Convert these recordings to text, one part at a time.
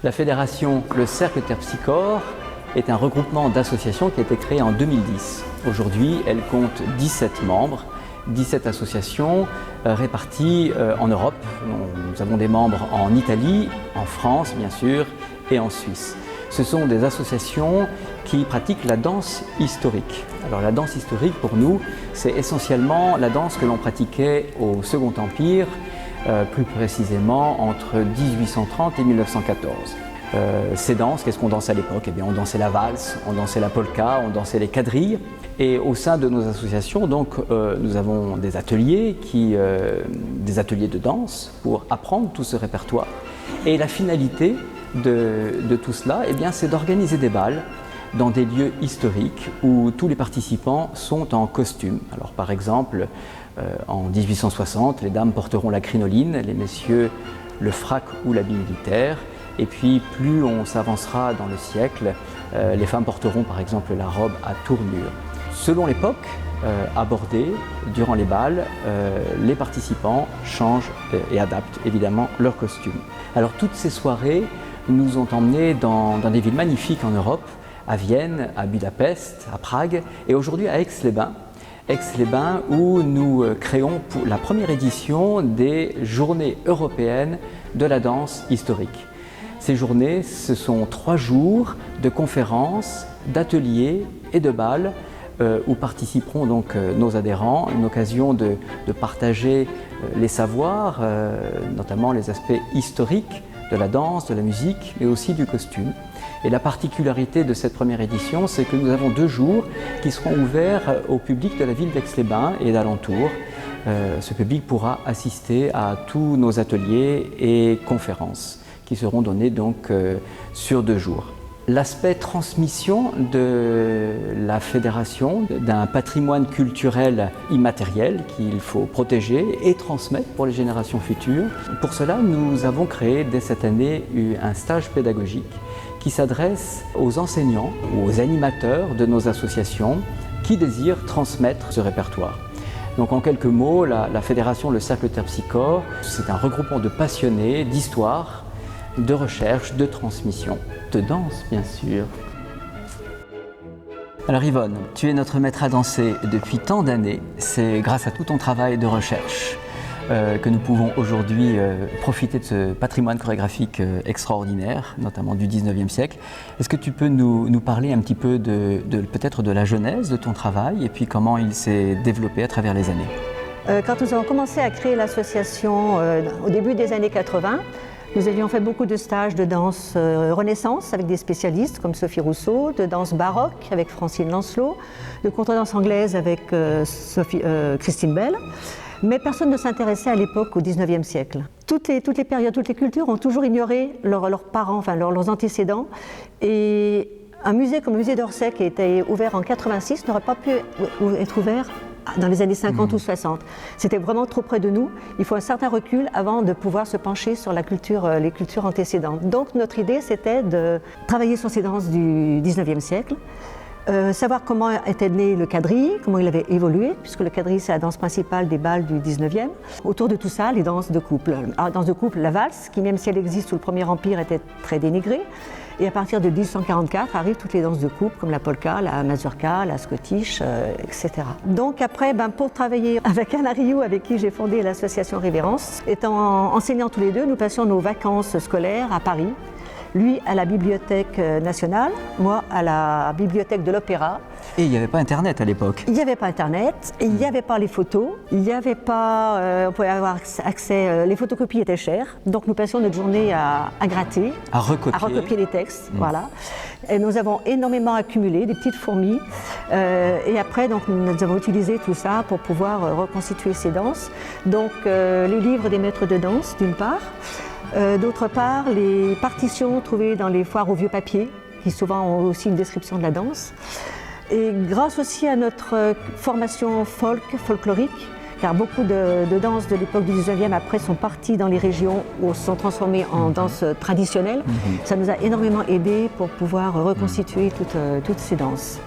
La fédération Le Cercle Terpsichore est un regroupement d'associations qui a été créé en 2010. Aujourd'hui, elle compte 17 membres, 17 associations réparties en Europe. Nous avons des membres en Italie, en France bien sûr, et en Suisse. Ce sont des associations qui pratiquent la danse historique. Alors la danse historique pour nous, c'est essentiellement la danse que l'on pratiquait au Second Empire, plus précisément entre 1830 et 1914. Ces danses, qu'est-ce qu'on dansait à l'époque? Eh bien, on dansait la valse, on dansait la polka, on dansait les quadrilles. Et au sein de nos associations, donc, nous avons des ateliers de danse pour apprendre tout ce répertoire. Et la finalité de tout cela, eh bien, c'est d'organiser des bals dans des lieux historiques où tous les participants sont en costume. Alors, par exemple, en 1860, les dames porteront la crinoline, les messieurs le frac ou l'habit militaire. Et puis, plus on s'avancera dans le siècle, les femmes porteront par exemple la robe à tournure. Selon l'époque abordée, durant les bals, les participants changent et adaptent évidemment leur costume. Alors, toutes ces soirées nous ont emmenés dans des villes magnifiques en Europe, à Vienne, à Budapest, à Prague et aujourd'hui à Aix-les-Bains. Aix-les-Bains où nous créons pour la première édition des Journées européennes de la danse historique. Ces journées, ce sont 3 jours de conférences, d'ateliers et de bals où participeront donc nos adhérents, une occasion de partager les savoirs, notamment les aspects historiques de la danse, de la musique, mais aussi du costume. Et la particularité de cette première édition, c'est que nous avons 2 jours qui seront ouverts au public de la ville d'Aix-les-Bains et d'alentour. Ce public pourra assister à tous nos ateliers et conférences qui seront donnés donc sur 2 jours. L'aspect transmission de la fédération, d'un patrimoine culturel immatériel qu'il faut protéger et transmettre pour les générations futures. Pour cela, nous avons créé dès cette année un stage pédagogique qui s'adresse aux enseignants ou aux animateurs de nos associations qui désirent transmettre ce répertoire. Donc en quelques mots, la fédération Le Cercle Terpsichore, c'est un regroupement de passionnés d'histoire, de recherche, de transmission, de danse bien sûr. Alors Yvonne, tu es notre maître à danser depuis tant d'années. C'est grâce à tout ton travail de recherche que nous pouvons aujourd'hui profiter de ce patrimoine chorégraphique extraordinaire, notamment du 19e siècle. Est-ce que tu peux nous parler un petit peu peut-être de la genèse de ton travail et puis comment il s'est développé à travers les années? Quand nous avons commencé à créer l'association au début des années 80, nous avions fait beaucoup de stages de danse renaissance avec des spécialistes comme Sophie Rousseau, de danse baroque avec Francine Lancelot, de contredanse anglaise avec Christine Bell. Mais personne ne s'intéressait à l'époque au 19e siècle. Toutes les périodes, toutes les cultures ont toujours ignoré leurs parents, enfin leurs antécédents. Et un musée comme le musée d'Orsay, qui a été ouvert en 86, n'aurait pas pu être ouvert dans les années 50 ou 60. C'était vraiment trop près de nous. Il faut un certain recul avant de pouvoir se pencher sur les cultures antécédentes. Donc notre idée, c'était de travailler sur ces danses du 19e siècle, savoir comment était né le quadrille, comment il avait évolué, puisque le quadrille c'est la danse principale des bals du 19e. Autour de tout ça, les danses de couple. Alors, danse de couple, la valse, qui même si elle existe sous le Premier Empire, était très dénigrée. Et à partir de 1844 arrivent toutes les danses de couple, comme la polka, la mazurka, la scottish, etc. Donc après, pour travailler avec Anna Rioux, avec qui j'ai fondé l'association Révérence, étant enseignants tous les deux, nous passions nos vacances scolaires à Paris. Lui à la Bibliothèque nationale, moi à la Bibliothèque de l'Opéra. Et il n'y avait pas Internet à l'époque. Il n'y avait pas Internet, et il n'y avait pas les photos, il n'y avait pas... on pouvait avoir accès... les photocopies étaient chères, donc nous passions notre journée à gratter, à recopier les textes, voilà. Et nous avons énormément accumulé, des petites fourmis, et après donc, nous avons utilisé tout ça pour pouvoir reconstituer ces danses. Donc les livres des maîtres de danse, d'une part, d'autre part, les partitions trouvées dans les foires au vieux papier, qui souvent ont aussi une description de la danse. Et grâce aussi à notre formation folklorique, car beaucoup de danses de l'époque du 19e après sont parties dans les régions où se sont transformées en danse traditionnelle, ça nous a énormément aidé pour pouvoir reconstituer toutes ces danses.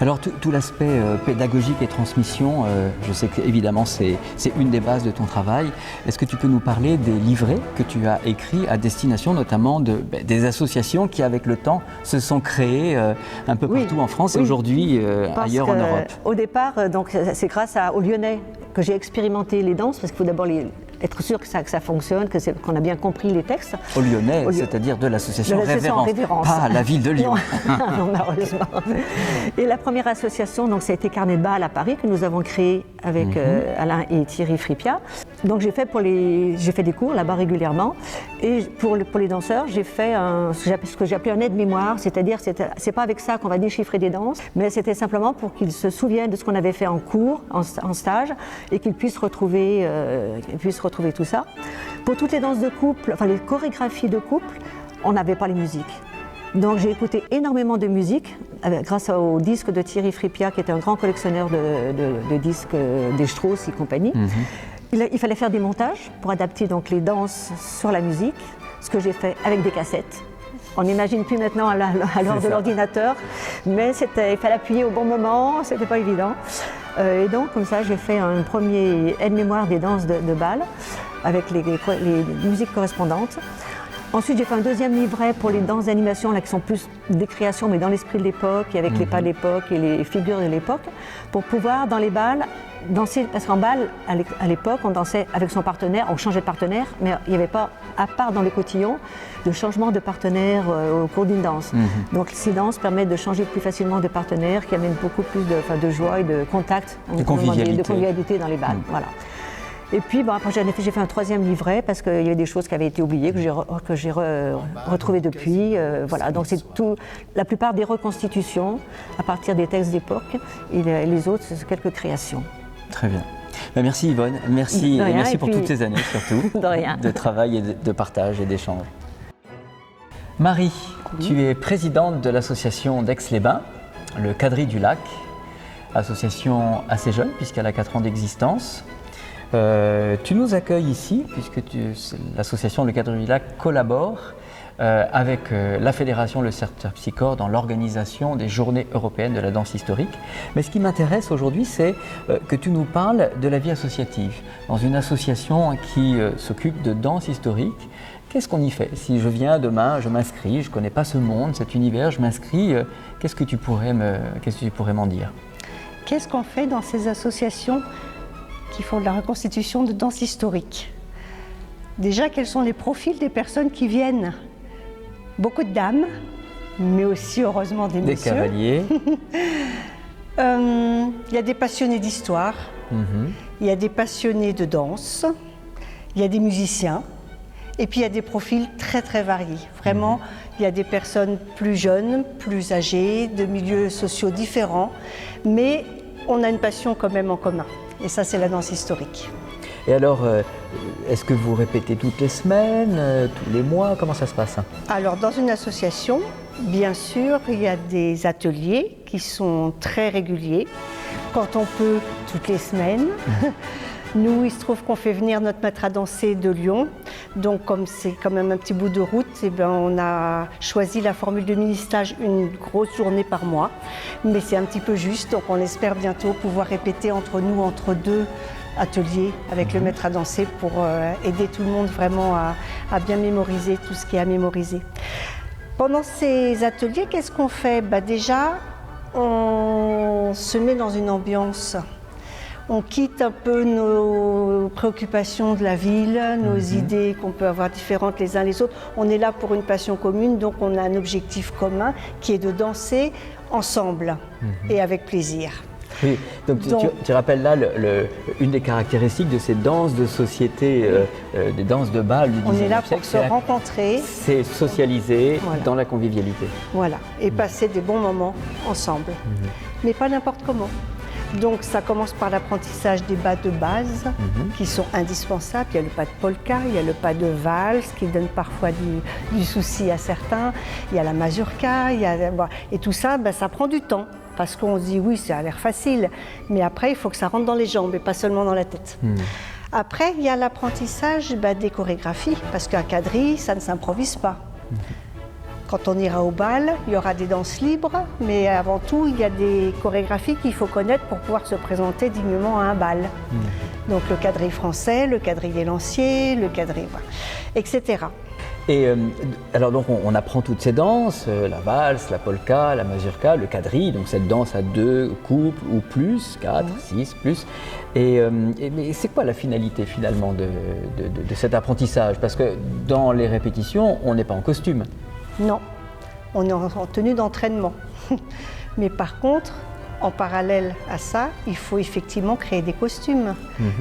Alors tout l'aspect pédagogique et transmission, je sais qu'évidemment c'est une des bases de ton travail. Est-ce que tu peux nous parler des livrets que tu as écrits à destination notamment des associations qui avec le temps se sont créées un peu partout en France et aujourd'hui ailleurs en Europe? Au départ, c'est grâce aux Lyonnais que j'ai expérimenté les danses, parce qu'il faut d'abord être sûr que ça fonctionne, qu'on a bien compris les textes. Aux Lyonnais, c'est-à-dire de l'association Révérence, pas la ville de Lyon. Non, malheureusement. Et la première association, donc, ça a été Carnet de Bal à Paris, que nous avons créé avec Alain et Thierry Fripia. Donc j'ai fait des cours là-bas régulièrement. Et pour les danseurs, j'ai fait ce que j'ai appelé un aide-mémoire, c'est-à-dire c'est pas avec ça qu'on va déchiffrer des danses, mais c'était simplement pour qu'ils se souviennent de ce qu'on avait fait en cours, en stage, et qu'ils puissent retrouver tout ça. Pour toutes les danses de couple, enfin les chorégraphies de couple, on n'avait pas les musiques. Donc j'ai écouté énormément de musique grâce au disque de Thierry Fripia, qui était un grand collectionneur de disques des Strauss et compagnie. Il fallait faire des montages pour adapter donc les danses sur la musique, ce que j'ai fait avec des cassettes. On n'imagine plus maintenant à l'heure de l'ordinateur, mais il fallait appuyer au bon moment, c'était pas évident. Et donc comme ça j'ai fait un premier aide-mémoire des danses de bal avec les musiques correspondantes. Ensuite, j'ai fait un deuxième livret pour les danses d'animation, qui sont plus des créations, mais dans l'esprit de l'époque, et avec les pas de l'époque et les figures de l'époque, pour pouvoir, dans les bals, danser. Parce qu'en bal, à l'époque, on dansait avec son partenaire, on changeait de partenaire, mais il n'y avait pas, à part dans les cotillons, de changement de partenaire au cours d'une danse. Donc ces danses permettent de changer plus facilement de partenaire, qui amènent beaucoup plus de joie et de contact, de convivialité dans les bals. Voilà. Et puis après, j'ai fait un troisième livret parce qu'il y avait des choses qui avaient été oubliées, que j'ai retrouvées depuis. Voilà. Donc c'est la plupart des reconstitutions à partir des textes d'époque, et les autres, c'est quelques créations. Très bien. Merci Yvonne, merci pour toutes ces années surtout de travail et de partage et d'échange. Marie, tu es présidente de l'association d'Aix-les-Bains, le Quadrille du Lac, association assez jeune puisqu'elle a 4 ans d'existence. Tu nous accueilles ici, puisque l'association Le Quadrille du Lac collabore avec la Fédération Le Cercle Terpsichore dans l'organisation des Journées européennes de la danse historique. Mais ce qui m'intéresse aujourd'hui, c'est que tu nous parles de la vie associative. Dans une association qui s'occupe de danse historique, qu'est-ce qu'on y fait? Si je viens demain, je m'inscris, je ne connais pas ce monde, cet univers, je m'inscris, qu'est-ce que tu pourrais m'en dire? Qu'est-ce qu'on fait dans ces associations qui font de la reconstitution de danse historique? Déjà, quels sont les profils des personnes qui viennent? Beaucoup de dames, mais aussi heureusement des messieurs. Des cavaliers. Il y a des passionnés d'histoire, il y a des passionnés de danse, il y a des musiciens, et puis il y a des profils très très variés. Vraiment, il y a des personnes plus jeunes, plus âgées, de milieux sociaux différents, mais on a une passion quand même en commun. Et ça, c'est la danse historique. Et alors, est-ce que vous répétez toutes les semaines, tous les mois? Comment ça se passe? Alors, dans une association, bien sûr, il y a des ateliers qui sont très réguliers, quand on peut, toutes les semaines. Nous, il se trouve qu'on fait venir notre maître à danser de Lyon. Donc, comme c'est quand même un petit bout de route, eh bien, on a choisi la formule de mini-stage, une grosse journée par mois. Mais c'est un petit peu juste, donc on espère bientôt pouvoir répéter entre nous, entre 2 ateliers avec le maître à danser pour aider tout le monde vraiment à bien mémoriser tout ce qui est à mémoriser. Pendant ces ateliers, qu'est-ce qu'on fait? Déjà, on se met dans une ambiance. On quitte un peu nos préoccupations de la ville, nos idées qu'on peut avoir différentes les uns les autres. On est là pour une passion commune, donc on a un objectif commun qui est de danser ensemble et avec plaisir. Oui, donc tu rappelles là une des caractéristiques de ces danses de société, des danses de bal du 19e siècle. On est là pour se rencontrer. C'est socialiser dans la convivialité. Voilà, et passer des bons moments ensemble, mais pas n'importe comment. Donc ça commence par l'apprentissage des pas de base qui sont indispensables. Il y a le pas de polka, il y a le pas de valse qui donne parfois du souci à certains. Il y a la mazurka, et tout ça, ça prend du temps. Parce qu'on se dit oui, ça a l'air facile, mais après il faut que ça rentre dans les jambes et pas seulement dans la tête. Après, il y a l'apprentissage des chorégraphies, parce qu'un quadrille, ça ne s'improvise pas. Quand on ira au bal, il y aura des danses libres, mais avant tout, il y a des chorégraphies qu'il faut connaître pour pouvoir se présenter dignement à un bal. Donc le quadrille français, le quadrille lancier, le quadrille, etc. Et alors donc on apprend toutes ces danses, la valse, la polka, la mazurka, le quadrille, donc cette danse à 2 couples ou plus, 4, 6, plus. Mais c'est quoi la finalité finalement de cet apprentissage? Parce que dans les répétitions, on n'est pas en costume. Non, on est en tenue d'entraînement. Mais par contre, en parallèle à ça, il faut effectivement créer des costumes.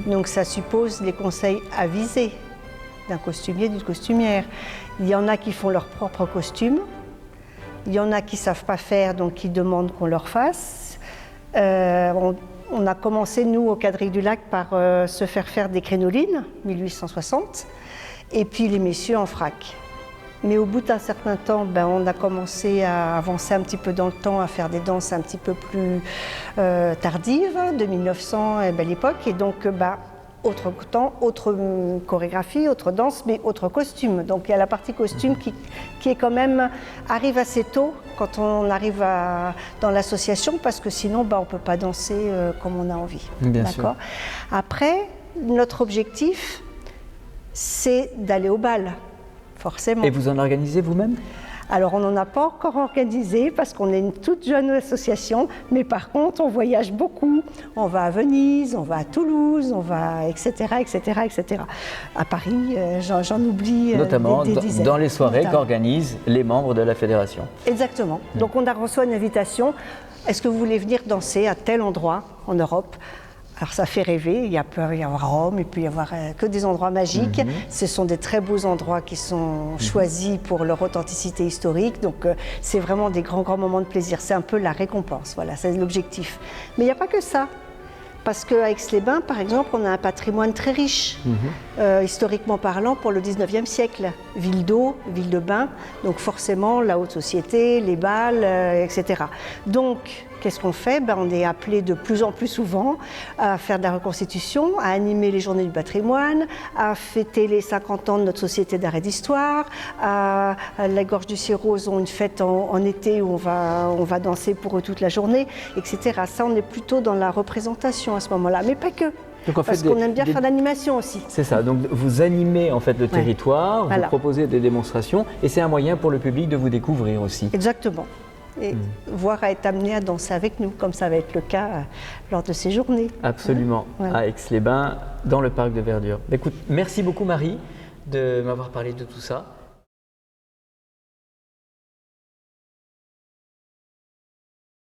Donc ça suppose les conseils avisés d'un costumier, d'une costumière. Il y en a qui font leur propre costume, il y en a qui ne savent pas faire, donc qui demandent qu'on leur fasse. On a commencé, nous, au Quadrille du Lac, par se faire des crinolines, 1860, et puis les messieurs en frac. Mais au bout d'un certain temps, on a commencé à avancer un petit peu dans le temps, à faire des danses un petit peu plus tardives, de 1900 et belle époque, et donc autre temps, autre chorégraphie, autre danse, mais autre costume. Donc il y a la partie costume qui est quand même arrive assez tôt quand on arrive dans l'association, parce que sinon on ne peut pas danser comme on a envie. Bien sûr. Après, notre objectif, c'est d'aller au bal, forcément. Et vous en organisez vous-même? Alors on n'en a pas encore organisé parce qu'on est une toute jeune association, mais par contre on voyage beaucoup. On va à Venise, on va à Toulouse, on va etc. À Paris, j'en oublie notamment des dizaines. Dans les soirées qu'organisent les membres de la fédération. Exactement. Donc on a reçu une invitation. Est-ce que vous voulez venir danser à tel endroit en Europe? Alors ça fait rêver, il peut y avoir Rome, il peut y avoir que des endroits magiques. Ce sont des très beaux endroits qui sont choisis pour leur authenticité historique. Donc c'est vraiment des grands moments de plaisir. C'est un peu la récompense, voilà, c'est l'objectif. Mais il n'y a pas que ça. Parce qu'à Aix-les-Bains, par exemple, on a un patrimoine très riche, historiquement parlant, pour le 19e siècle. Ville d'eau, ville de bain, donc forcément la haute société, les bals, etc. Donc, qu'est-ce qu'on fait? On est appelé de plus en plus souvent à faire de la reconstitution, à animer les journées du patrimoine, à fêter les 50 ans de notre société d'art et d'histoire. À la Gorge du Cirrose, ont une fête en été où on va danser pour eux toute la journée, etc. Ça, on est plutôt dans la représentation à ce moment-là, mais pas que. Donc, parce qu'on aime bien faire l'animation aussi. C'est ça, donc vous animez en fait le territoire, voilà. Vous proposez des démonstrations et c'est un moyen pour le public de vous découvrir aussi. Exactement. Et voire à être amené à danser avec nous, comme ça va être le cas lors de ces journées. Absolument, à Aix-les-Bains, dans le parc de verdure. Écoute, merci beaucoup Marie de m'avoir parlé de tout ça.